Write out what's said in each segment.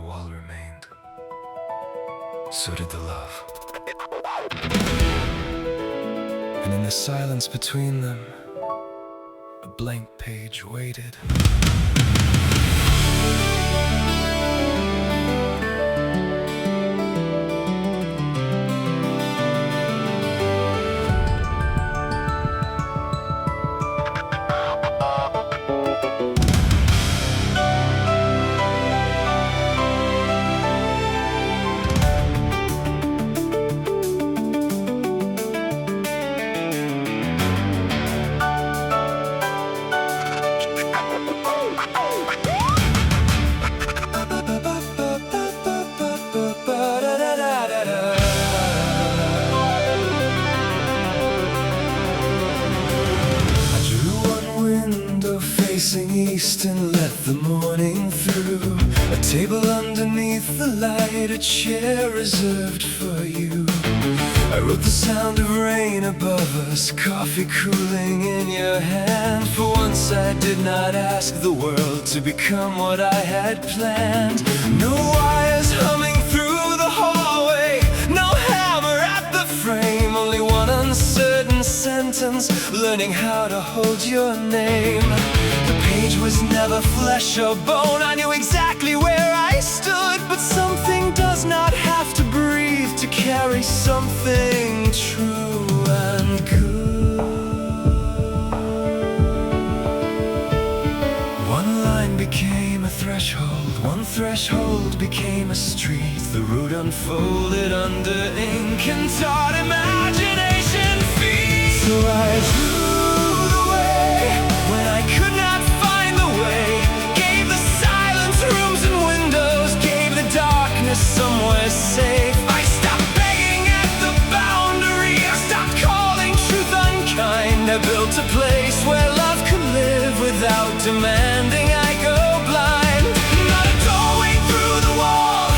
wall remained. So did the love. And in the silence between them, a blank page waited. Facing east and let the morning through. A table underneath the light, a chair reserved for you. I wrote the sound of rain above us, coffee cooling in your hand. For once I did not ask the world to become what I had planned. No wires humming through the hallway, no hammer at the frame, only one uncertain sentence, learning how to hold your name. The page was never flesh or bone, I knew exactly where I stood. But something does not have to breathe to carry something true and good. One line became a threshold, one threshold became a street. The road unfolded under ink and taught imagination feet. So I drew the way when I could not find the way, gave the silence rooms and windows, gave the darkness somewhere safe. I stopped begging at the boundary, I stopped calling truth unkind. I built a place where love could live without demanding I go blind. Not a doorway through the wall,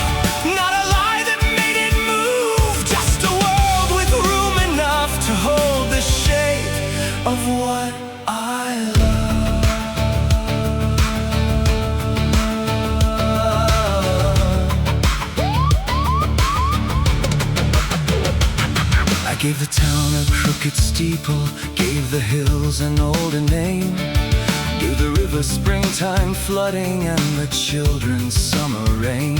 not a lie that made it move, just a world with room enough to hold the shape of what I love. I gave the town a crooked steeple, gave the hills an older name, knew the river springtime flooding and the children's summer rain.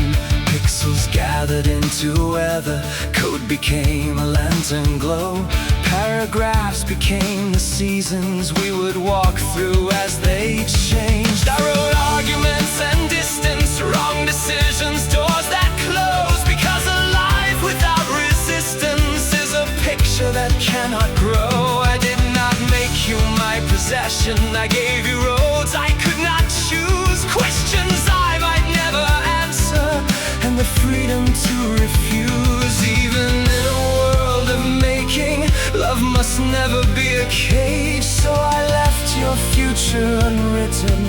Pixels gathered into weather, code became a lantern glow. Paragraphs became the seasons we would walk through as they changed. I wrote arguments and distance, wrong decisions, doors that close, because a life without resistance is a picture that cannot grow. I did not make you my possession, I gave you roads I could not choose, questions I might never answer, and the freedom to refuse. Even in a world of making, love must never be a cage. So I left your future unwritten,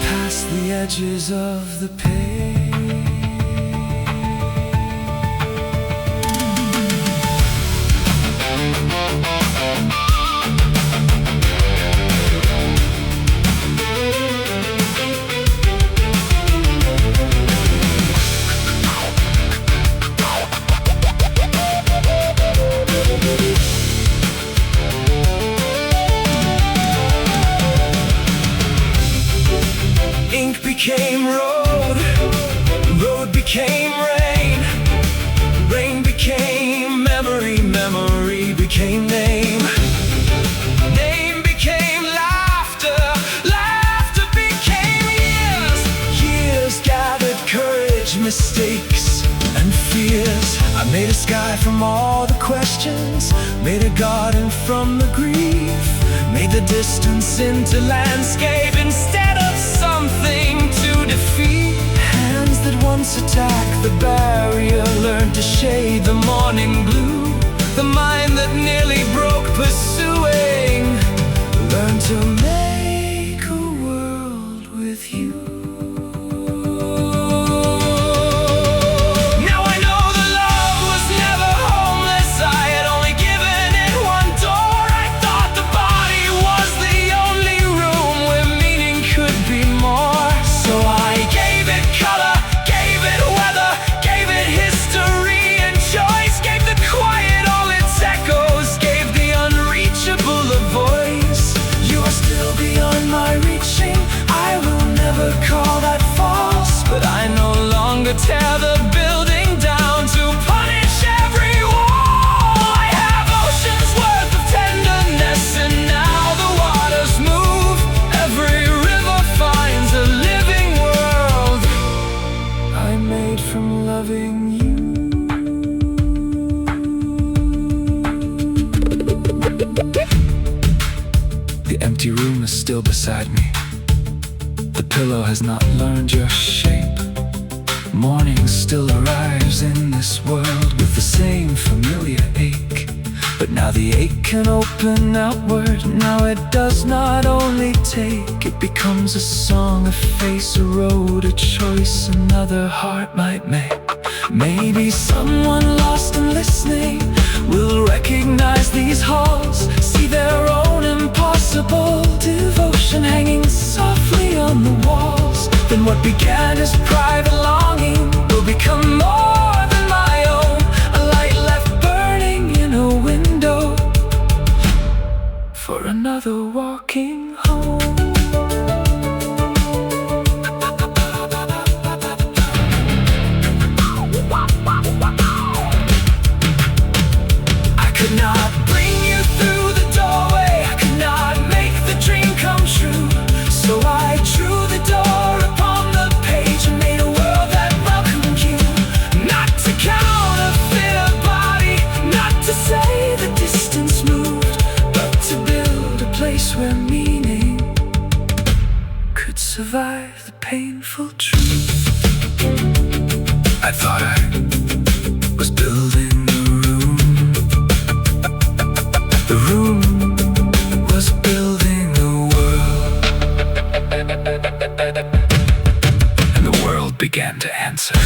past the edges of the page. Ink became road, road became rain, rain became memory, memory became name, name became laughter, laughter became years, years gathered courage, mistakes and fears. I made a sky from all the questions, made a garden from the grief, made the distance into landscape instead of something to defeat. Hands that once attacked the barrier learned to shade the morning blue. The mind that nearly broke pursuing learned to make a world with you. Now I know the love was never homeless, I had only given it one door. I thought the body was the only room where meaning could be more. So I gave it color, gave would call that false, but I no longer tear the building down to punish every wall. I have oceans worth of tenderness, and now the waters move. Every river finds a living world I made from loving you. The empty room is still beside me. The pillow has not learned your shape. Morning still arrives in this world with the same familiar ache. But now the ache can open outward. Now it does not only take, it becomes a song, a face, a road, a choice another heart might make. Maybe someone lost and listening will recognize these halls, see their own impossible devotion hanging softly on the walls. Then what began as private longing will become more than my own, a light left burning in a window for another walking home. I could not bring you through the doorway, I could not make the dream come true. So I drew the door upon the page and made a world that welcomed you. Not to counterfeit a body, not to say the distance moved, but to build a place where meaning could survive the painful truth. I thought I was building a room. The room was building a world, and the world began to answer.